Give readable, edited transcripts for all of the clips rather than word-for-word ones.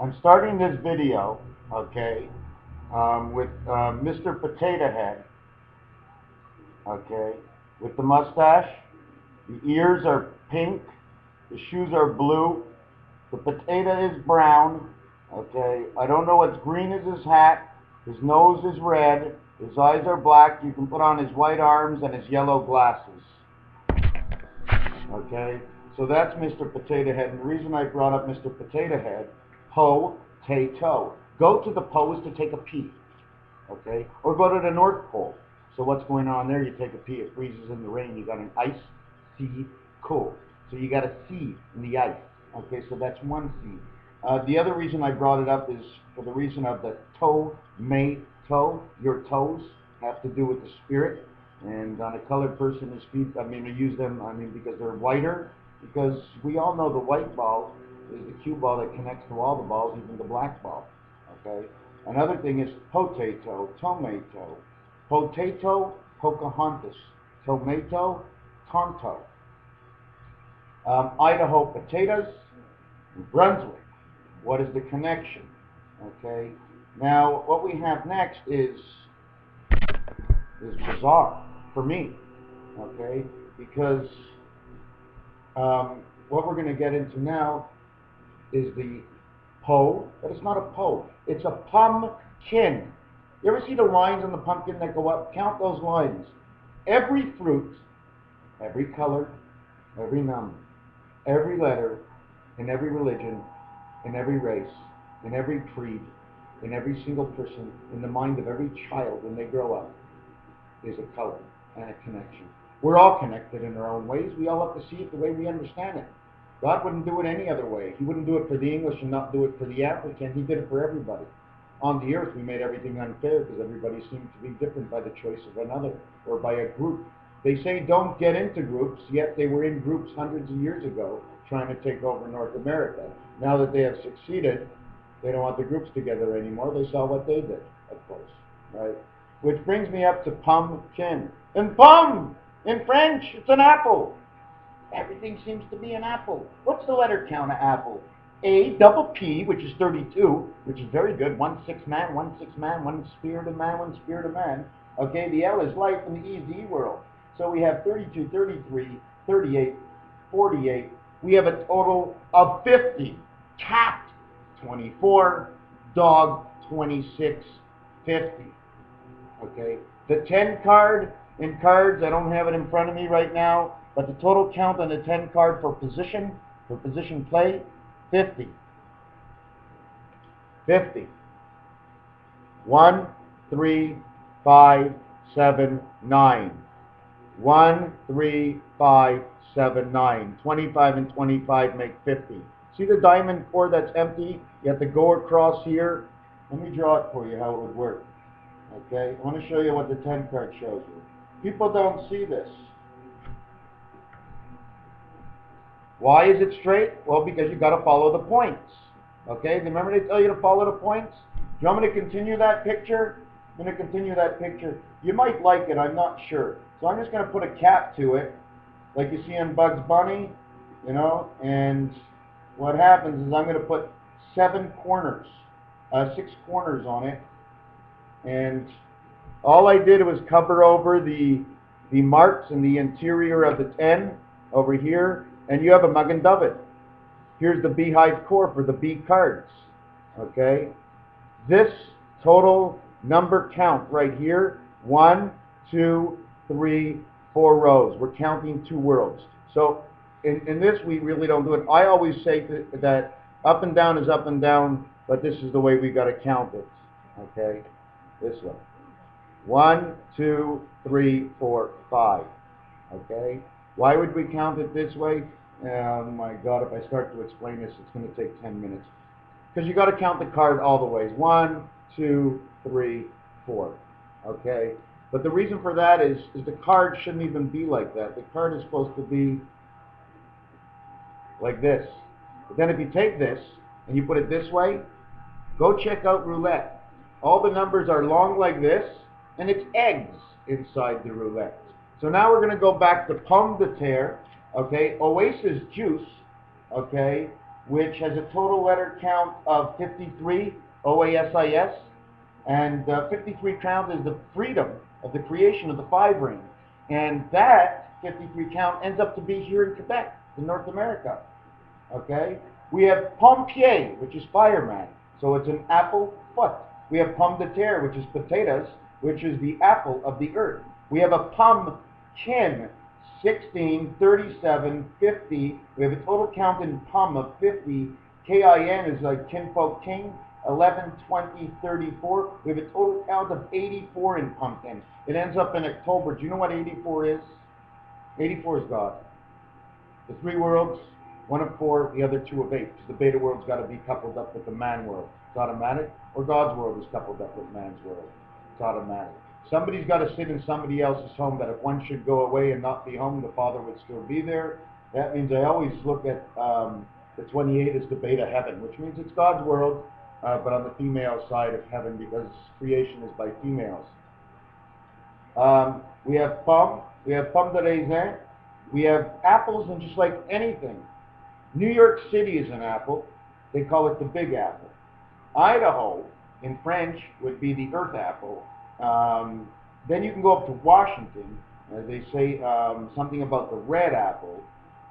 I'm starting this video, okay, with Mr. Potato Head, okay, with the mustache. The ears are pink, the shoes are blue, the potato is brown, okay. I don't know what's green is his hat, his nose is red, his eyes are black. You can put on his white arms and his yellow glasses, okay. So that's Mr. Potato Head, and the reason I brought up Mr. Potato Head, po-tay-to. Go to the pose to take a pee, okay? Or go to the North Pole. So what's going on there? You take a pee, it freezes in the rain, you got an ice sea cool. So you got a sea in the ice, okay? So that's one sea. The other reason I brought it up is for the reason of the toe-may-toe. Your toes have to do with the spirit. And on a colored person, his feet, I use them, because they're whiter, because we all know the white ball is the cue ball that connects to all the balls, even the black ball, okay? Another thing is potato, tomato. Potato, Pocahontas. Tomato, Tonto. Idaho potatoes, New Brunswick. What is the connection? Okay. Now, what we have next is bizarre for me. Okay, because what we're going to get into now is the po, but it's not a po. It's a pumpkin. You ever see the lines on the pumpkin that go up? Count those lines. Every fruit, every color, every number, every letter, in every religion, in every race, in every creed, in every single person, in the mind of every child when they grow up, is a color and a connection. We're all connected in our own ways. We all have to see it the way we understand it. God wouldn't do it any other way. He wouldn't do it for the English and not do it for the African. He did it for everybody. On the earth, we made everything unfair because everybody seemed to be different by the choice of another or by a group. They say don't get into groups, yet they were in groups hundreds of years ago trying to take over North America. Now that they have succeeded, they don't want the groups together anymore. They saw what they did, of course, right? Which brings me up to pumpkin. And pomme, in French, it's an apple. Everything seems to be an apple. What's the letter count of apple? A, double P, which is 32, which is very good. 1 6 man, 1 6 man, 1 spirit of man, 1 spirit of man. Okay, the L is life and the E is the E world. So we have 32, 33, 38, 48. We have a total of 50. Cat, 24. Dog, 26, 50. Okay, the 10 card in cards, I don't have it in front of me right now, but the total count on the 10 card for position play, 50. 50. 1, 3, 5, 7, 9. 1, 3, 5, 7, 9. 25 and 25 make 50. See the diamond core that's empty? You have to go across here. Let me draw it for you how it would work. Okay, I want to show you what the 10 card shows you. People don't see this. Why is it straight? Well, because you got to follow the points. Okay, remember they tell you to follow the points? Do you want me to continue that picture? I'm going to continue that picture. You might like it, I'm not sure. So I'm just going to put a cap to it, like you see in Bugs Bunny, you know, and what happens is I'm going to put 6 corners on it. And all I did was cover over the marks in the interior of the 10 over here, and you have a Magen David. Here's the beehive core for the B cards. Okay, this total number count right here: 1, 2, 3, 4 rows. We're counting 2 worlds. So in this we really don't do it. I always say that up and down is up and down, but this is the way we got to count it. Okay. This way. 1, 2, 3, 4, 5. Okay? Why would we count it this way? Oh my God, if I start to explain this, it's going to take 10 minutes. Because you got to count the card all the ways. 1, 2, 3, 4. Okay? But the reason for that is the card shouldn't even be like that. The card is supposed to be like this. But then if you take this and you put it this way, go check out roulette. All the numbers are long like this, and it's eggs inside the roulette. So now we're going to go back to pomme de terre, okay, oasis juice, okay, which has a total letter count of 53, OASIS, and 53 count is the freedom of the creation of the five ring. And that 53 count ends up to be here in Quebec, in North America. Okay? We have pompier, which is fireman, so it's an apple foot. We have pomme de terre, which is potatoes, which is the apple of the earth. We have a pumpkin, 16, 37, 50. We have a total count in pum of 50. KIN is like kinfolk king, 11, 20, 34. We have a total count of 84 in pumpkin. It ends up in October. Do you know what 84 is? 84 is God. The three worlds, one of four, the other two of eight. Because the beta world's got to be coupled up with the man world. It's automatic. Or God's world is coupled up with man's world. It's automatic. Somebody's got to sit in somebody else's home that if one should go away and not be home, the father would still be there. That means I always look at the 28 as the beta heaven, which means it's God's world, but on the female side of heaven because creation is by females. We have pomme de raisin, we have apples, and just like anything, New York City is an apple. They call it the Big Apple. Idaho, in French, would be the Earth Apple. Then you can go up to Washington. They say something about the red apple.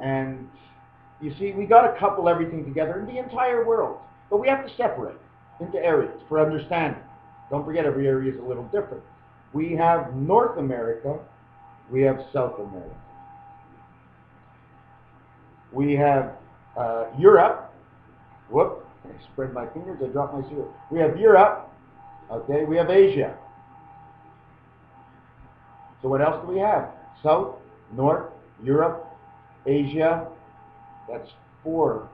And you see, we got to couple everything together in the entire world. But we have to separate into areas for understanding. Don't forget, every area is a little different. We have North America. We have South America. We have Europe. Whoop, I spread my fingers, I dropped my cereal. We have Europe. Okay, we have Asia. So what else do we have? South, North, Europe, Asia. That's four.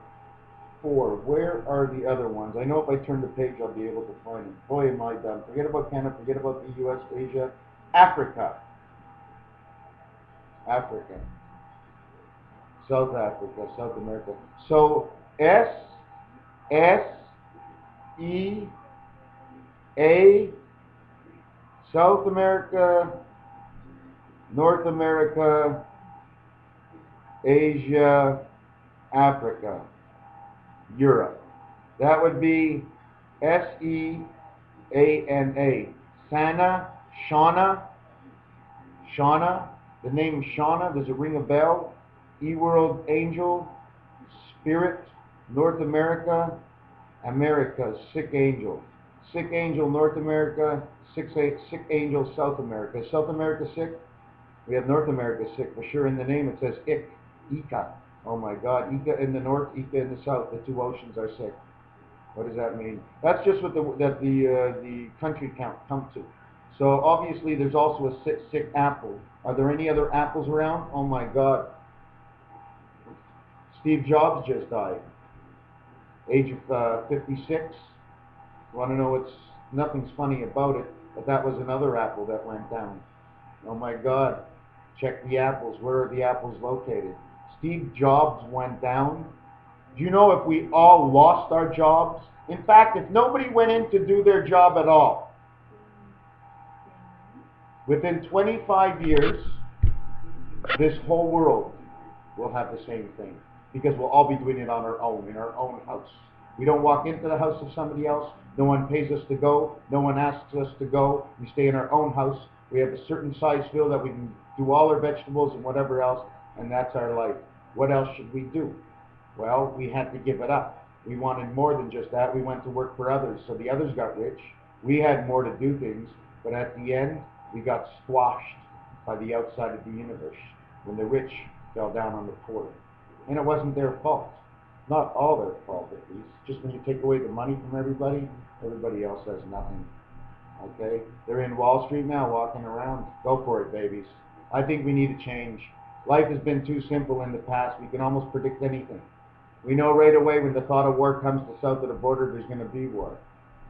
Where are the other ones? I know if I turn the page, I'll be able to find them. Boy, am I done. Forget about Canada, forget about the U.S., Asia. Africa. South Africa, South America. So S, E, A, South America, North America, Asia, Africa, Europe. That would be Seana. Sana, Shauna. The name Shauna, does it ring a bell? E-World Angel, Spirit, North America, Sick Angel. Sick Angel, North America, Sick Angel, South America. Is South America sick? We have North America sick for sure. In the name it says Ika. Oh my God, Ika in the north, Ika in the south. The two oceans are sick. What does that mean? That's just what the country count comes to. So obviously there's also a sick apple. Are there any other apples around? Oh my God. Steve Jobs just died. Age of 56. You want to know nothing's funny about it, but that was another apple that went down. Oh my God. Check the apples. Where are the apples located? Steve Jobs went down. Do you know if we all lost our jobs? In fact, if nobody went in to do their job at all, within 25 years, this whole world will have the same thing. Because we'll all be doing it on our own, in our own house. We don't walk into the house of somebody else. No one pays us to go. No one asks us to go. We stay in our own house. We have a certain size field that we can do all our vegetables and whatever else, and that's our life. What else should we do? Well, we had to give it up. We wanted more than just that. We went to work for others, so the others got rich. We had more to do things, but at the end, we got squashed by the outside of the universe when the rich fell down on the poor. And it wasn't their fault. Not all their fault, at least. Just when you take away the money from everybody, everybody else has nothing. Okay? They're in Wall Street now, walking around. Go for it, babies. I think we need to change. Life has been too simple in the past. We can almost predict anything. We know right away when the thought of war comes to south of the border, there's going to be war.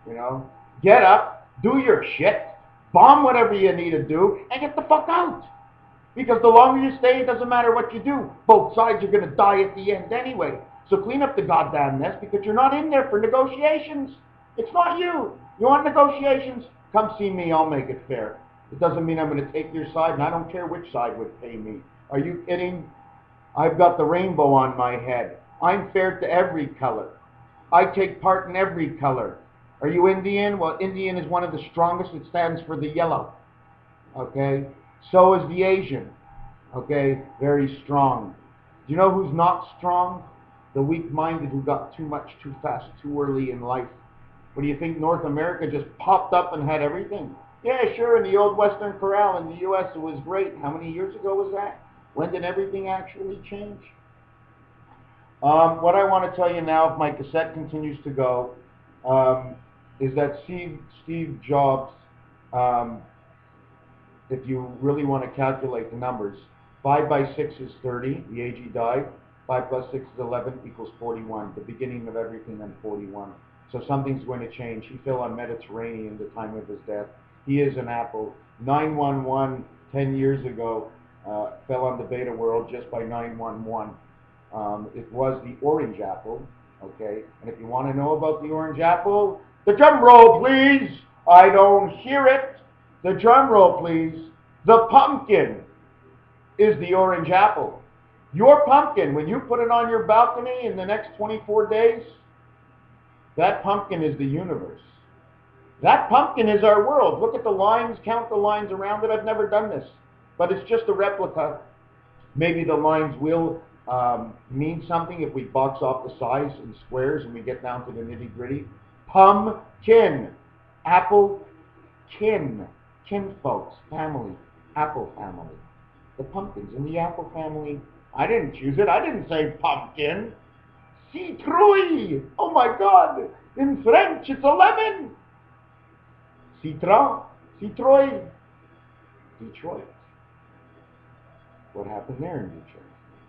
You know? Get up, do your shit, bomb whatever you need to do, and get the fuck out. Because the longer you stay, it doesn't matter what you do. Both sides are going to die at the end anyway. So clean up the goddamn mess because you're not in there for negotiations. It's not you. You want negotiations? Come see me. I'll make it fair. It doesn't mean I'm going to take your side, and I don't care which side would pay me. Are you kidding? I've got the rainbow on my head. I'm fair to every color. I take part in every color. Are you Indian? Well, Indian is one of the strongest. It stands for the yellow. Okay? So is the Asian. Okay? Very strong. Do you know who's not strong? The weak-minded who got too much too fast, too early in life. What do you think? North America just popped up and had everything? Yeah, sure, in the old Western Corral in the U.S. it was great. How many years ago was that? When did everything actually change? What I want to tell you now, if my cassette continues to go, is that Steve Jobs, um, if you really want to calculate the numbers, 5 by 6 is 30, the age he died. 5 plus 6 is 11 equals 41, the beginning of everything on 41. So something's going to change. He fell on Mediterranean the time of his death. He is an apple. 911, 10 years ago, fell on the beta world just by 911. It was the orange apple, okay? And if you want to know about the orange apple, the drum roll, please. I don't hear it. The drum roll, please. The pumpkin is the orange apple. Your pumpkin, when you put it on your balcony in the next 24 days, that pumpkin is the universe. That pumpkin is our world. Look at the lines, count the lines around it. I've never done this, but it's just a replica. Maybe the lines will mean something if we box off the size in squares and we get down to the nitty-gritty. Pumpkin, apple, kin, folks, family, apple family. The pumpkins in the apple family. I didn't choose it. I didn't say pumpkin. Citrouille. Oh my God. In French, it's a lemon. Citron. Citrouille. Detroit. What happened there in Detroit?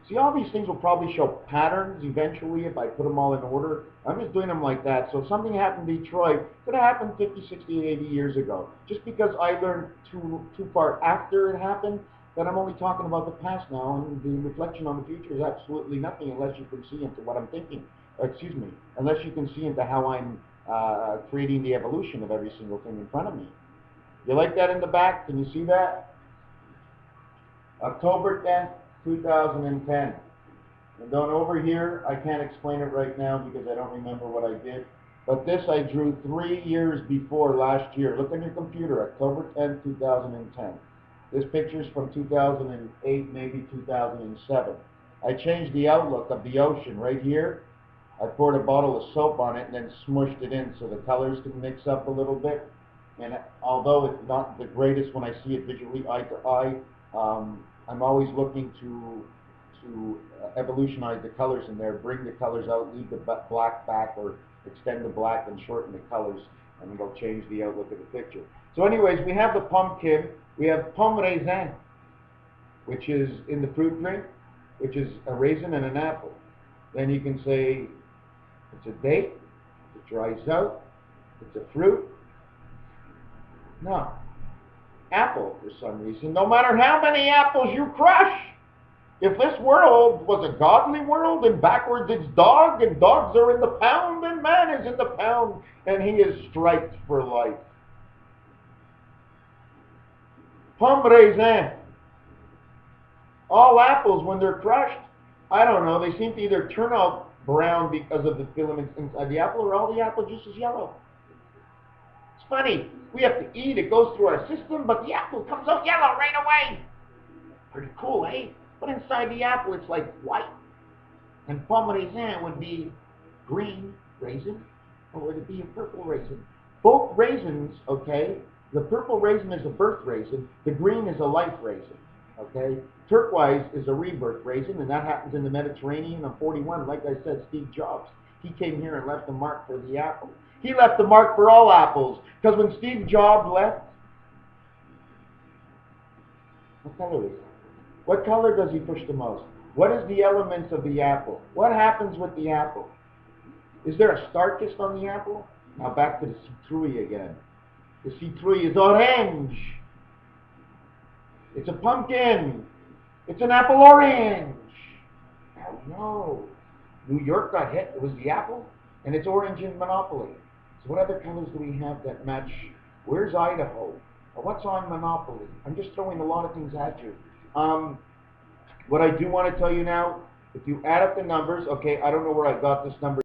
See, all these things will probably show patterns eventually if I put them all in order. I'm just doing them like that. So if something happened in Detroit, it could have happened 50, 60, 80 years ago. Just because I learned too far after it happened, that I'm only talking about the past now, and the reflection on the future is absolutely nothing unless you can see into what I'm thinking. Unless you can see into how I'm creating the evolution of every single thing in front of me. You like that in the back? Can you see that? October 10th, 2010. And down over here, I can't explain it right now because I don't remember what I did. But this I drew 3 years before last year. Look on your computer, October 10th, 2010. This picture's from 2008, maybe 2007. I changed the outlook of the ocean right here. I poured a bottle of soap on it and then smushed it in so the colors can mix up a little bit. And although it's not the greatest when I see it visually eye to eye, I'm always looking to evolutionize the colors in there, bring the colors out, leave the black back, or extend the black and shorten the colors, and it'll change the outlook of the picture. So anyways, we have the pumpkin, we have pomme raisin, which is in the fruit drink, which is a raisin and an apple. Then you can say it's a date, it dries out, it's a fruit. No. Apple, for some reason, no matter how many apples you crush, if this world was a godly world and backwards it's dog and dogs are in the pound and man is in the pound and he is striped for life. Pomme raisin. All apples, when they're crushed, I don't know, they seem to either turn out brown because of the filaments inside the apple or all the apple juice is yellow. It's funny. We have to eat, it goes through our system, but the apple comes out yellow right away. Pretty cool, eh? But inside the apple, it's like white. And pomme raisin would be green raisin, or would it be a purple raisin? Both raisins, okay? The purple raisin is a birth raisin. The green is a life raisin, okay? Turquoise is a rebirth raisin, and that happens in the Mediterranean on 41. Like I said, Steve Jobs, he came here and left a mark for the apple. He left a mark for all apples, because when Steve Jobs left, what color is it? What color does he push the most? What is the elements of the apple? What happens with the apple? Is there a starchist on the apple? Now back to the citrouille again. The citrouille is orange. It's a pumpkin. It's an apple orange. Oh no. New York got hit. It was the apple, and it's orange in Monopoly. So what other colors do we have that match? Where's Idaho? Or what's on Monopoly? I'm just throwing a lot of things at you. What I do want to tell you now If you add up the numbers, okay, I don't know where I got this number.